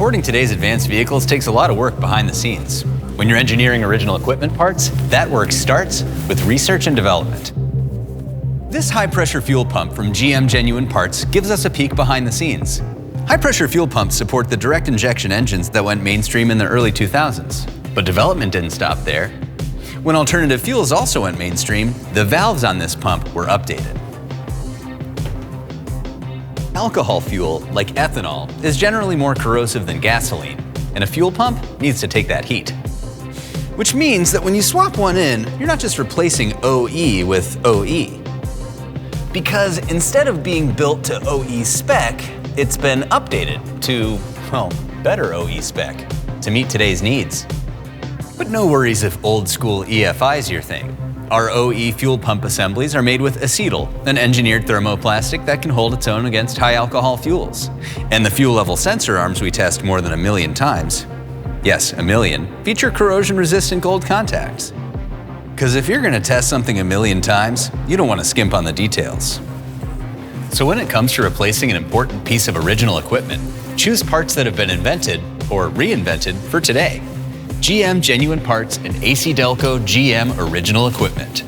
Supporting today's advanced vehicles takes a lot of work behind the scenes. When you're engineering original equipment parts, that work starts with research and development. This high-pressure fuel pump from GM Genuine Parts gives us a peek behind the scenes. High-pressure fuel pumps support the direct injection engines that went mainstream in the early 2000s. But development didn't stop there. When alternative fuels also went mainstream, the valves on this pump were updated. Alcohol fuel, like ethanol, is generally more corrosive than gasoline, and a fuel pump needs to take that heat. Which means that when you swap one in, you're not just replacing OE with OE. Because instead of being built to OE spec, it's been updated to, well, better OE spec to meet today's needs. But no worries if old school EFI is your thing. Our OE fuel pump assemblies are made with acetyl, an engineered thermoplastic that can hold its own against high alcohol fuels. And the fuel level sensor arms we test more than 1 million times, yes, 1 million, feature corrosion resistant gold contacts. Because if you're gonna test something 1 million times, you don't want to skimp on the details. So when it comes to replacing an important piece of original equipment, choose parts that have been invented or reinvented for today. GM Genuine Parts and AC Delco GM Original Equipment.